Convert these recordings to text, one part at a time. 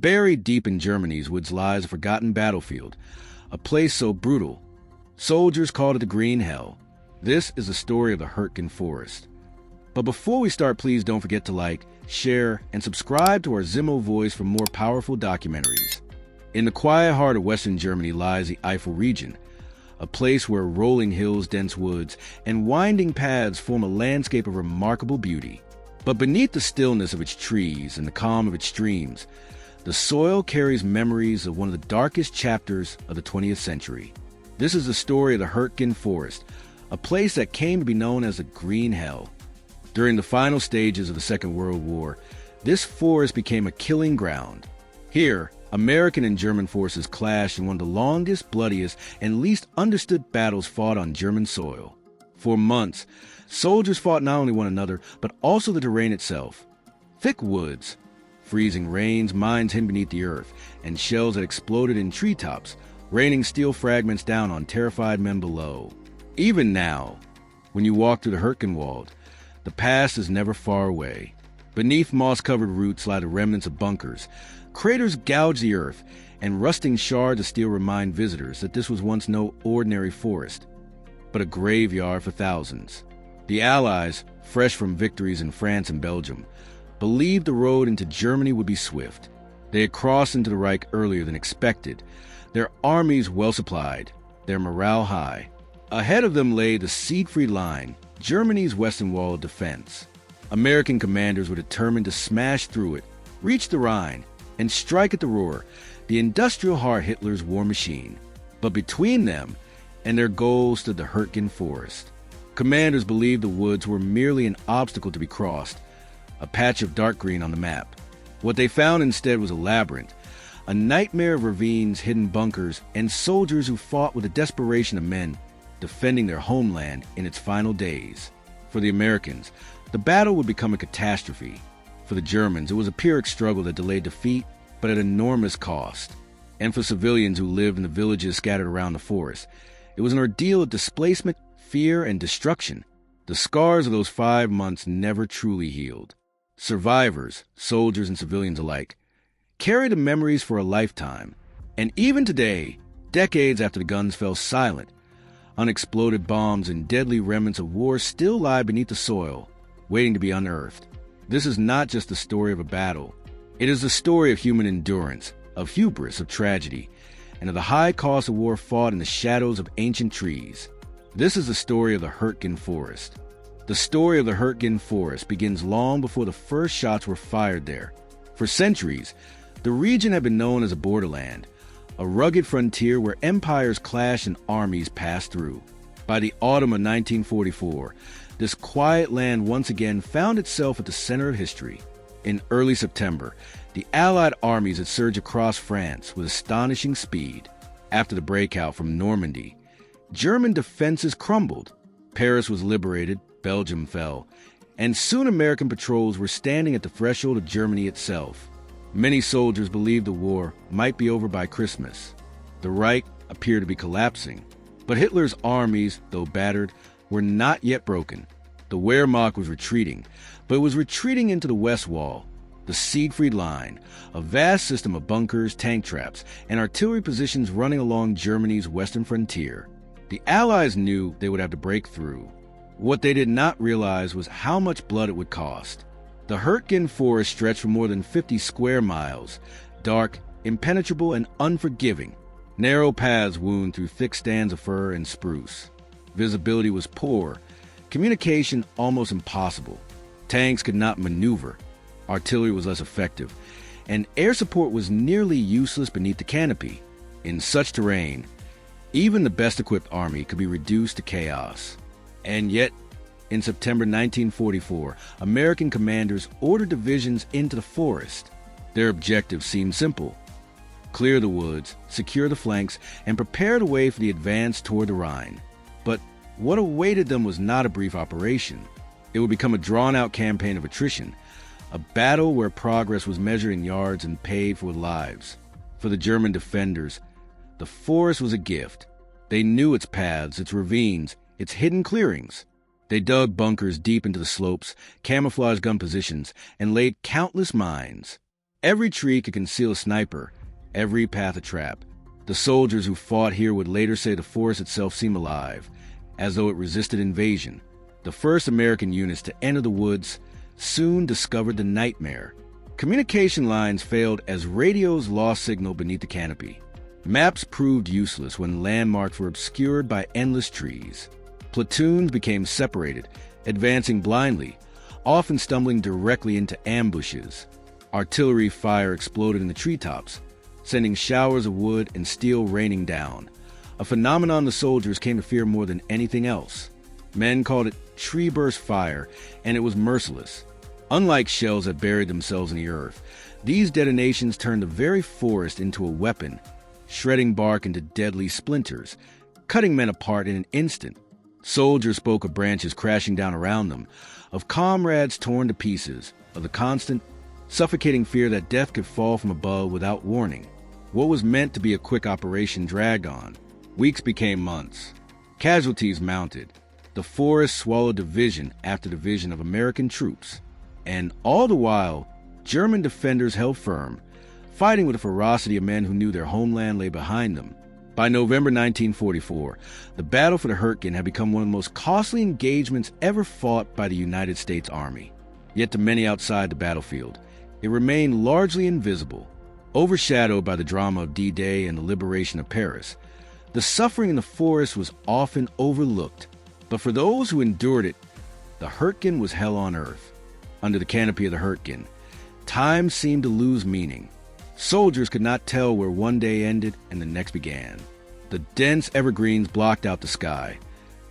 Buried deep in Germany's woods lies a forgotten battlefield, a place so brutal, soldiers called it the Green Hell. This is the story of the Hurtgen Forest. But before we start, please don't forget to like, share, and subscribe to our Zimo Voice for more powerful documentaries. In the quiet heart of Western Germany lies the Eifel region, a place where rolling hills, dense woods, and winding paths form a landscape of remarkable beauty. But beneath the stillness of its trees and the calm of its streams, the soil carries memories of one of the darkest chapters of the 20th century. This is the story of the Hürtgen Forest, a place that came to be known as the Green Hell. During the final stages of the Second World War, this forest became a killing ground. Here, American and German forces clashed in one of the longest, bloodiest, and least understood battles fought on German soil. For months, soldiers fought not only one another, but also the terrain itself. Thick woods, freezing rains, mines hidden beneath the earth, and shells that exploded in treetops, raining steel fragments down on terrified men below. Even now, when you walk through the Hürtgenwald, the past is never far away. Beneath moss-covered roots lie the remnants of bunkers. Craters gouge the earth, and rusting shards of steel remind visitors that this was once no ordinary forest, but a graveyard for thousands. The Allies, fresh from victories in France and Belgium, believed the road into Germany would be swift. They had crossed into the Reich earlier than expected, their armies well-supplied, their morale high. Ahead of them lay the Siegfried Line, Germany's western wall of defense. American commanders were determined to smash through it, reach the Rhine, and strike at the Ruhr, the industrial heart Hitler's war machine. But between them and their goal stood the Hürtgen Forest. Commanders believed the woods were merely an obstacle to be crossed, a patch of dark green on the map. What they found instead was a labyrinth, a nightmare of ravines, hidden bunkers, and soldiers who fought with the desperation of men defending their homeland in its final days. For the Americans, the battle would become a catastrophe. For the Germans, it was a Pyrrhic struggle that delayed defeat, but at enormous cost. And for civilians who lived in the villages scattered around the forest, it was an ordeal of displacement, fear, and destruction. The scars of those 5 months never truly healed. Survivors, soldiers and civilians alike, carry the memories for a lifetime. And even today, decades after the guns fell silent, unexploded bombs and deadly remnants of war still lie beneath the soil, waiting to be unearthed. This is not just the story of a battle. It is the story of human endurance, of hubris, of tragedy, and of the high cost of war fought in the shadows of ancient trees. This is the story of the Hürtgen Forest. The story of the Hürtgen Forest begins long before the first shots were fired there. For centuries, the region had been known as a borderland, a rugged frontier where empires clashed and armies passed through. By the autumn of 1944, this quiet land once again found itself at the center of history. In early September, the Allied armies had surged across France with astonishing speed. After the breakout from Normandy, German defenses crumbled. Paris was liberated, Belgium fell, and soon American patrols were standing at the threshold of Germany itself. Many soldiers believed the war might be over by Christmas. The Reich appeared to be collapsing, but Hitler's armies, though battered, were not yet broken. The Wehrmacht was retreating, but it was retreating into the West Wall, the Siegfried Line, a vast system of bunkers, tank traps, and artillery positions running along Germany's western frontier. The Allies knew they would have to break through. What they did not realize was how much blood it would cost. The Hürtgen Forest stretched for more than 50 square miles, dark, impenetrable, and unforgiving. Narrow paths wound through thick stands of fir and spruce. Visibility was poor, communication almost impossible. Tanks could not maneuver, artillery was less effective, and air support was nearly useless beneath the canopy. In such terrain, even the best-equipped army could be reduced to chaos. And yet, in September 1944, American commanders ordered divisions into the forest. Their objective seemed simple: clear the woods, secure the flanks, and prepare the way for the advance toward the Rhine. But what awaited them was not a brief operation. It would become a drawn-out campaign of attrition, a battle where progress was measured in yards and paid for with lives. For the German defenders, the forest was a gift. They knew its paths, its ravines, its hidden clearings. They dug bunkers deep into the slopes, camouflaged gun positions, and laid countless mines. Every tree could conceal a sniper, every path a trap. The soldiers who fought here would later say the forest itself seemed alive, as though it resisted invasion. The first American units to enter the woods soon discovered the nightmare. Communication lines failed as radios lost signal beneath the canopy. Maps proved useless when landmarks were obscured by endless trees. Platoons became separated, advancing blindly, often stumbling directly into ambushes. Artillery fire exploded in the treetops, sending showers of wood and steel raining down, a phenomenon the soldiers came to fear more than anything else. Men called it tree burst fire, and it was merciless. Unlike shells that buried themselves in the earth, these detonations turned the very forest into a weapon, shredding bark into deadly splinters, cutting men apart in an instant. Soldiers spoke of branches crashing down around them, of comrades torn to pieces, of the constant, suffocating fear that death could fall from above without warning. What was meant to be a quick operation dragged on. Weeks became months. Casualties mounted. The forest swallowed division after division of American troops. And all the while, German defenders held firm, fighting with the ferocity of men who knew their homeland lay behind them. By November 1944, the battle for the Hürtgen had become one of the most costly engagements ever fought by the United States Army. Yet to many outside the battlefield, it remained largely invisible, overshadowed by the drama of D-Day and the liberation of Paris. The suffering in the forest was often overlooked, but for those who endured it, the Hürtgen was hell on earth. Under the canopy of the Hürtgen, time seemed to lose meaning. Soldiers could not tell where one day ended and the next began. The dense evergreens blocked out the sky,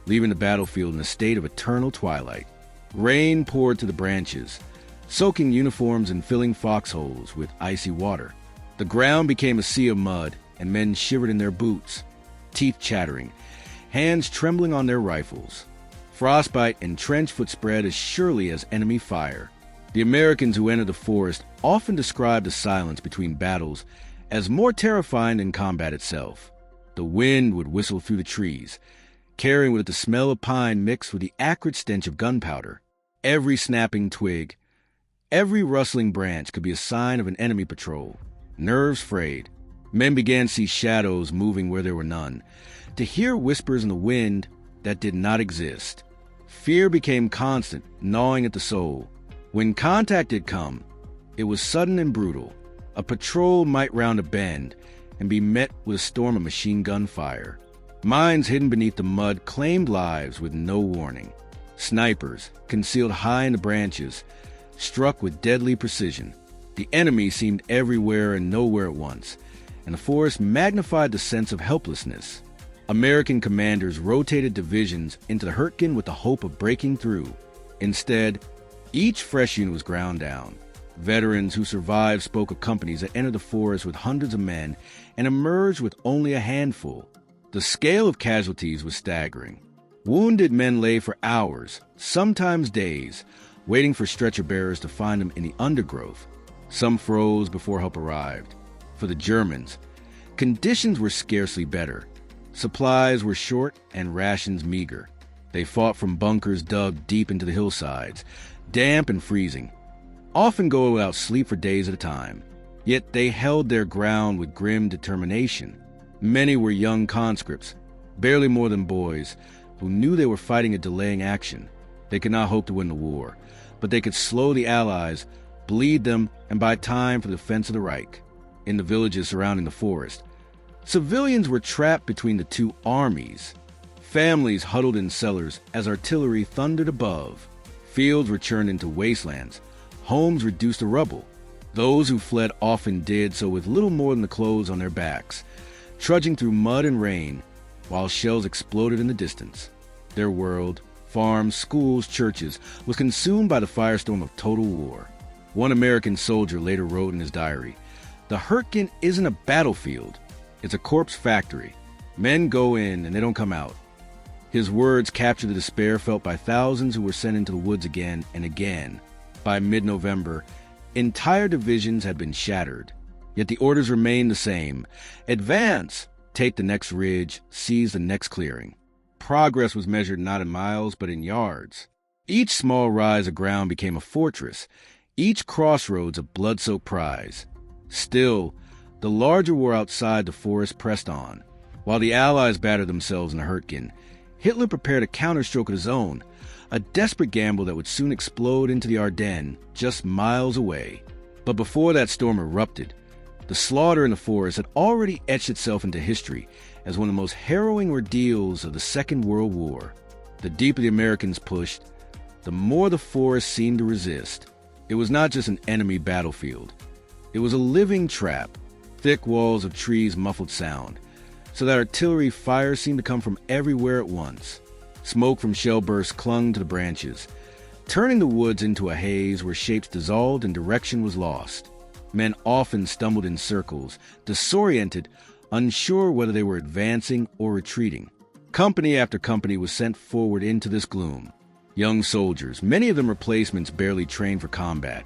leaving the battlefield in a state of eternal twilight. Rain poured to the branches, soaking uniforms and filling foxholes with icy water. The ground became a sea of mud, and men shivered in their boots, teeth chattering, hands trembling on their rifles. Frostbite and trench foot spread as surely as enemy fire. The Americans who entered the forest often described the silence between battles as more terrifying than combat itself. The wind would whistle through the trees, carrying with it the smell of pine mixed with the acrid stench of gunpowder. Every snapping twig, every rustling branch could be a sign of an enemy patrol. Nerves frayed. Men began to see shadows moving where there were none, to hear whispers in the wind that did not exist. Fear became constant, gnawing at the soul. When contact did come, it was sudden and brutal. A patrol might round a bend and be met with a storm of machine gun fire. Mines hidden beneath the mud claimed lives with no warning. Snipers, concealed high in the branches, struck with deadly precision. The enemy seemed everywhere and nowhere at once, and the forest magnified the sense of helplessness. American commanders rotated divisions into the Hürtgen with the hope of breaking through. Instead, each fresh unit was ground down. Veterans who survived spoke of companies that entered the forest with hundreds of men and emerged with only a handful. The scale of casualties was staggering. Wounded men lay for hours, sometimes days, waiting for stretcher bearers to find them in the undergrowth. Some froze before help arrived. For the Germans, conditions were scarcely better. Supplies were short and rations meager. They fought from bunkers dug deep into the hillsides, damp and freezing, often going without sleep for days at a time. Yet they held their ground with grim determination. Many were young conscripts, barely more than boys, who knew they were fighting a delaying action. They could not hope to win the war, but they could slow the Allies, bleed them, and buy time for the defense of the Reich. In the villages surrounding the forest, civilians were trapped between the two armies. Families huddled in cellars as artillery thundered above. Fields were churned into wastelands, homes reduced to rubble. Those who fled often did so with little more than the clothes on their backs, trudging through mud and rain while shells exploded in the distance. Their world, farms, schools, churches, was consumed by the firestorm of total war. One American soldier later wrote in his diary, "The Hürtgen isn't a battlefield. It's a corpse factory. Men go in and they don't come out." His words captured the despair felt by thousands who were sent into the woods again and again. By mid-November, entire divisions had been shattered. Yet the orders remained the same. Advance! Take the next ridge, seize the next clearing. Progress was measured not in miles, but in yards. Each small rise of ground became a fortress, each crossroads a blood-soaked prize. Still, the larger war outside the forest pressed on. While the Allies battered themselves in the Hurtgen, Hitler prepared a counterstroke of his own, a desperate gamble that would soon explode into the Ardennes just miles away. But before that storm erupted, the slaughter in the forest had already etched itself into history as one of the most harrowing ordeals of the Second World War. The deeper the Americans pushed, the more the forest seemed to resist. It was not just an enemy battlefield. It was a living trap. Thick walls of trees muffled sound, so that artillery fire seemed to come from everywhere at once. Smoke from shell bursts clung to the branches, turning the woods into a haze where shapes dissolved and direction was lost. Men often stumbled in circles, disoriented, unsure whether they were advancing or retreating. Company after company was sent forward into this gloom. Young soldiers, many of them replacements barely trained for combat,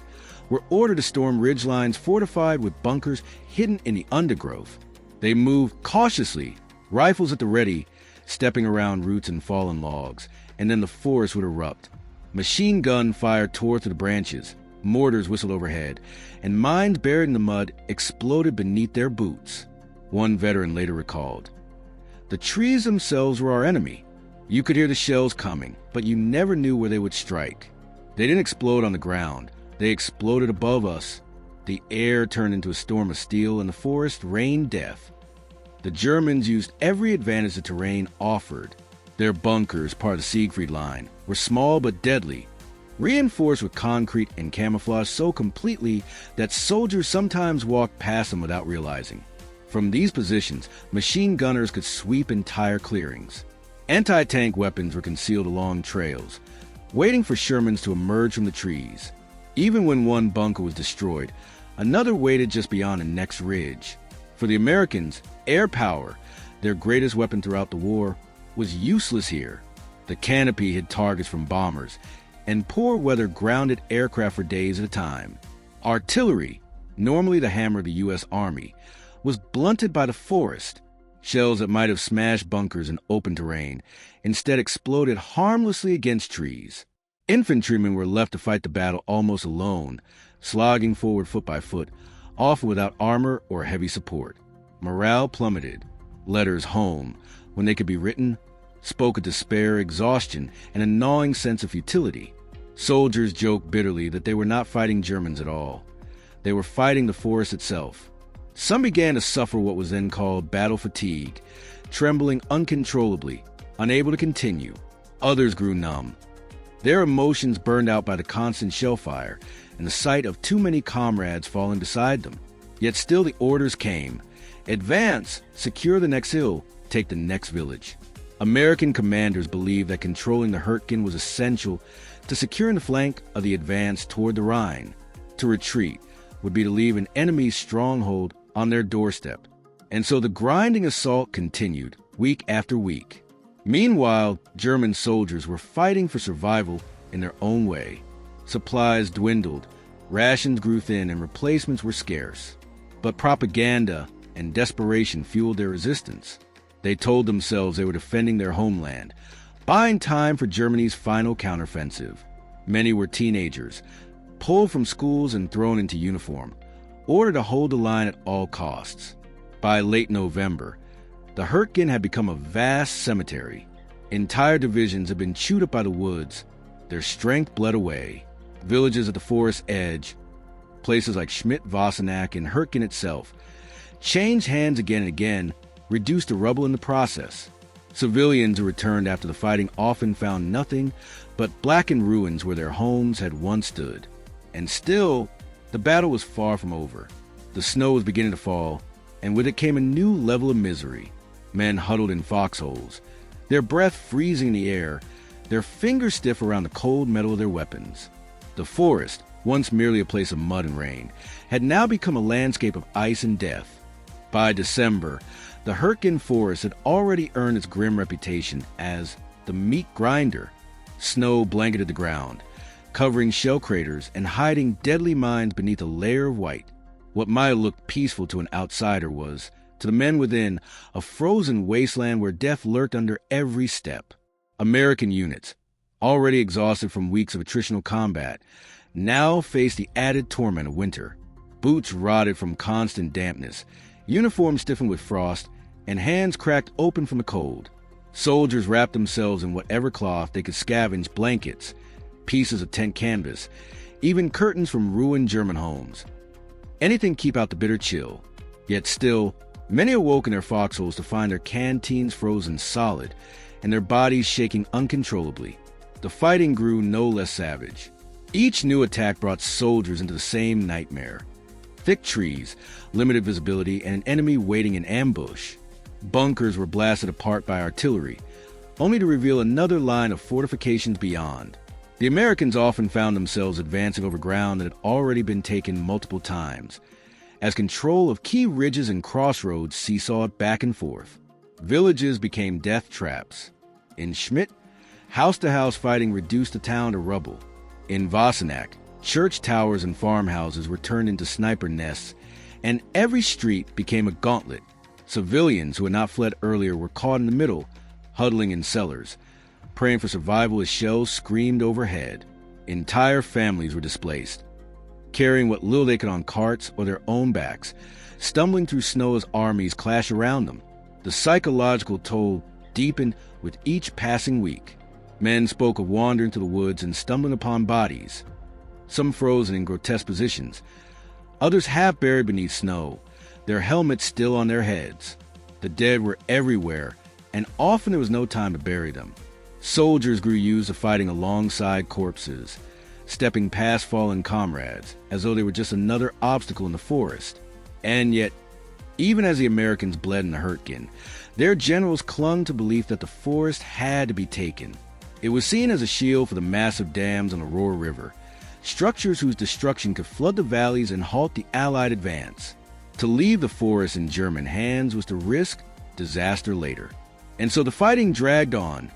were ordered to storm ridgelines fortified with bunkers hidden in the undergrowth. They moved cautiously, rifles at the ready, stepping around roots and fallen logs, and then the forest would erupt. Machine gun fire tore through the branches, mortars whistled overhead, and mines buried in the mud exploded beneath their boots. One veteran later recalled, "The trees themselves were our enemy. You could hear the shells coming, but you never knew where they would strike. They didn't explode on the ground. They exploded above us. The air turned into a storm of steel, and the forest rained death." The Germans used every advantage the terrain offered. Their bunkers, part of the Siegfried Line, were small but deadly, reinforced with concrete and camouflage so completely that soldiers sometimes walked past them without realizing. From these positions, machine gunners could sweep entire clearings. Anti-tank weapons were concealed along trails, waiting for Shermans to emerge from the trees. Even when one bunker was destroyed, another waited just beyond the next ridge. For the Americans, air power, their greatest weapon throughout the war, was useless here. The canopy hid targets from bombers, and poor weather grounded aircraft for days at a time. Artillery, normally the hammer of the U.S. Army, was blunted by the forest. Shells that might have smashed bunkers in open terrain instead exploded harmlessly against trees. Infantrymen were left to fight the battle almost alone, slogging forward foot by foot, often without armor or heavy support. Morale plummeted. Letters home, when they could be written, spoke of despair, exhaustion, and a gnawing sense of futility. Soldiers joked bitterly that they were not fighting Germans at all. They were fighting the forest itself. Some began to suffer what was then called battle fatigue, trembling uncontrollably, unable to continue. Others grew numb. Their emotions burned out by the constant shell fire and the sight of too many comrades falling beside them. Yet still the orders came. Advance, secure the next hill, take the next village. American commanders believed that controlling the Hurtgen was essential to securing the flank of the advance toward the Rhine. To retreat would be to leave an enemy's stronghold on their doorstep. And so the grinding assault continued, week after week. Meanwhile, German soldiers were fighting for survival in their own way. Supplies dwindled, rations grew thin, and replacements were scarce. But propaganda and desperation fueled their resistance. They told themselves they were defending their homeland, buying time for Germany's final counteroffensive. Many were teenagers, pulled from schools and thrown into uniform, ordered to hold the line at all costs. By late November, the Hurtgen had become a vast cemetery. Entire divisions had been chewed up by the woods, their strength bled away. Villages at the forest's edge, places like Schmidt-Wassenack and Hurtgen itself, changed hands again and again, reduced to rubble in the process. Civilians who returned after the fighting often found nothing but blackened ruins where their homes had once stood. And still, the battle was far from over. The snow was beginning to fall, and with it came a new level of misery. Men huddled in foxholes, their breath freezing in the air, their fingers stiff around the cold metal of their weapons. The forest, once merely a place of mud and rain, had now become a landscape of ice and death. By December, the Hurtgen Forest had already earned its grim reputation as the meat grinder. Snow blanketed the ground, covering shell craters and hiding deadly mines beneath a layer of white. What might have looked peaceful to an outsider was, to the men within, a frozen wasteland where death lurked under every step. American units, already exhausted from weeks of attritional combat, now faced the added torment of winter. Boots rotted from constant dampness, uniforms stiffened with frost, and hands cracked open from the cold. Soldiers wrapped themselves in whatever cloth they could scavenge: blankets, pieces of tent canvas, even curtains from ruined German homes. Anything to keep out the bitter chill. Yet still, many awoke in their foxholes to find their canteens frozen solid and their bodies shaking uncontrollably. The fighting grew no less savage. Each new attack brought soldiers into the same nightmare. Thick trees, limited visibility, and an enemy waiting in ambush. Bunkers were blasted apart by artillery, only to reveal another line of fortifications beyond. The Americans often found themselves advancing over ground that had already been taken multiple times, as control of key ridges and crossroads seesawed back and forth. Villages became death traps. In Schmidt, house-to-house fighting reduced the town to rubble. In Wassenack, church towers and farmhouses were turned into sniper nests, and every street became a gauntlet. Civilians who had not fled earlier were caught in the middle, huddling in cellars, praying for survival as shells screamed overhead. Entire families were displaced, carrying what little they could on carts or their own backs, stumbling through snow as armies clashed around them. The psychological toll deepened with each passing week. Men spoke of wandering through the woods and stumbling upon bodies, some frozen in grotesque positions, others half buried beneath snow, their helmets still on their heads. The dead were everywhere, and often there was no time to bury them. Soldiers grew used to fighting alongside corpses, stepping past fallen comrades, as though they were just another obstacle in the forest. And yet, even as the Americans bled in the Hurtgen, their generals clung to belief that the forest had to be taken. It was seen as a shield for the massive dams on the Rohr River, structures whose destruction could flood the valleys and halt the Allied advance. To leave the forest in German hands was to risk disaster later. And so the fighting dragged on,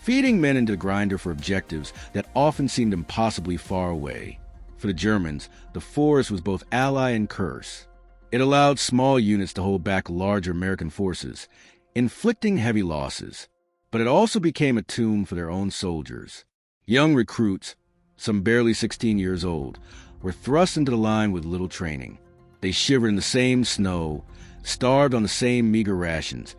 feeding men into the grinder for objectives that often seemed impossibly far away. For the Germans, the forest was both ally and curse. It allowed small units to hold back larger American forces, inflicting heavy losses. But it also became a tomb for their own soldiers. Young recruits, some barely 16 years old, were thrust into the line with little training. They shivered in the same snow, starved on the same meager rations,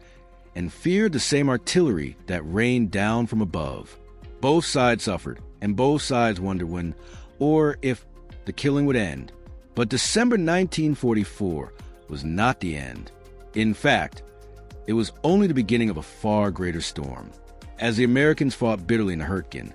and feared the same artillery that rained down from above. Both sides suffered, and both sides wondered when, or if, the killing would end. But December 1944 was not the end. In fact, it was only the beginning of a far greater storm. As the Americans fought bitterly in the Hurtgen,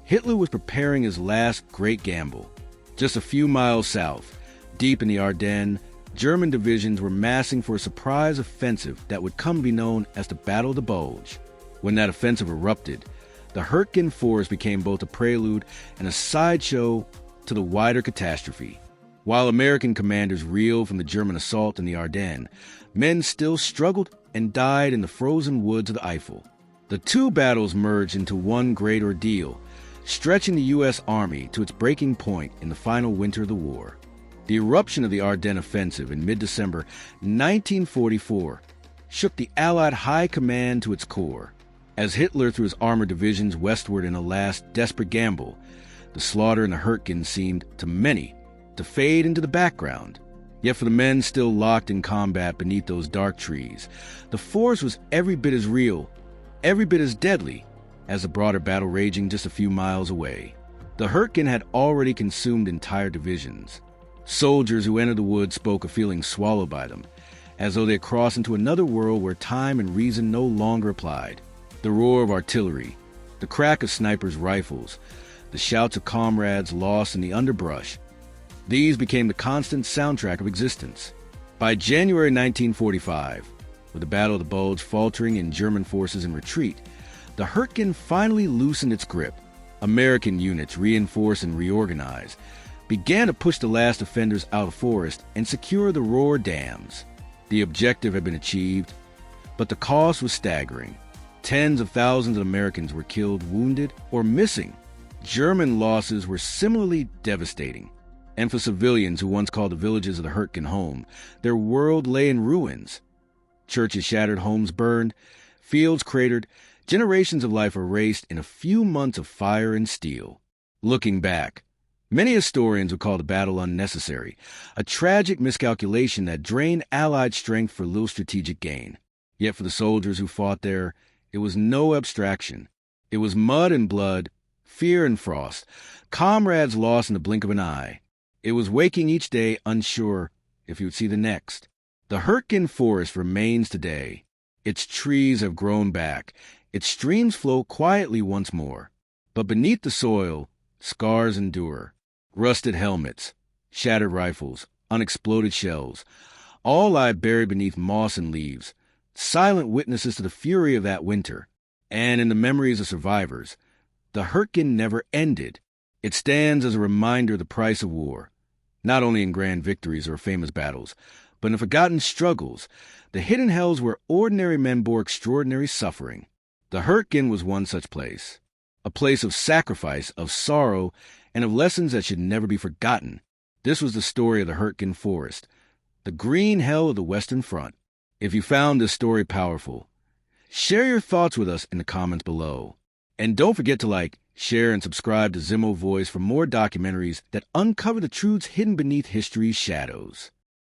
Hitler was preparing his last great gamble. Just a few miles south, deep in the Ardennes, German divisions were massing for a surprise offensive that would come to be known as the Battle of the Bulge. When that offensive erupted, the Hurtgen Forest became both a prelude and a sideshow to the wider catastrophe. While American commanders reeled from the German assault in the Ardennes, men still struggled and died in the frozen woods of the Eifel. The two battles merged into one great ordeal, stretching the U.S. Army to its breaking point in the final winter of the war. The eruption of the Ardennes offensive in mid-December 1944 shook the Allied high command to its core. As Hitler threw his armored divisions westward in a last desperate gamble, the slaughter in the Hurtgen seemed, to many, to fade into the background. Yet for the men still locked in combat beneath those dark trees, the force was every bit as real, every bit as deadly, as the broader battle raging just a few miles away. The Hurtgen had already consumed entire divisions. Soldiers who entered the woods spoke of feeling swallowed by them, as though they had crossed into another world where time and reason no longer applied. The roar of artillery, the crack of snipers' rifles, the shouts of comrades lost in the underbrush, these became the constant soundtrack of existence. By January 1945, with the Battle of the Bulge faltering and German forces in retreat, the Hurtgen finally loosened its grip. American units, reinforced and reorganized, began to push the last defenders out of the forest and secure the Rohr dams. The objective had been achieved, but the cost was staggering. Tens of thousands of Americans were killed, wounded, or missing. German losses were similarly devastating. And for civilians who once called the villages of the Hurtgen home, their world lay in ruins. Churches shattered, homes burned, fields cratered, generations of life erased in a few months of fire and steel. Looking back, Many historians would call the battle unnecessary, a tragic miscalculation that drained Allied strength for little strategic gain. Yet for the soldiers who fought there, it was no abstraction. It was mud and blood, fear and frost, comrades lost in the blink of an eye. It was waking each day unsure if he would see the next. The Hurtgen Forest remains today. Its trees have grown back. Its streams flow quietly once more. But beneath the soil, scars endure. Rusted helmets, shattered rifles, unexploded shells, all lie buried beneath moss and leaves, silent witnesses to the fury of that winter. And in the memories of survivors, the Hurtgen never ended. It stands as a reminder of the price of war, not only in grand victories or famous battles, but in forgotten struggles, the hidden hells where ordinary men bore extraordinary suffering. The Hurtgen was one such place, a place of sacrifice, of sorrow, and of lessons that should never be forgotten. This was the story of the Hurtgen Forest, the green hell of the Western Front. If you found this story powerful, share your thoughts with us in the comments below. And don't forget to like, share, and subscribe to Zimo Voice for more documentaries that uncover the truths hidden beneath history's shadows.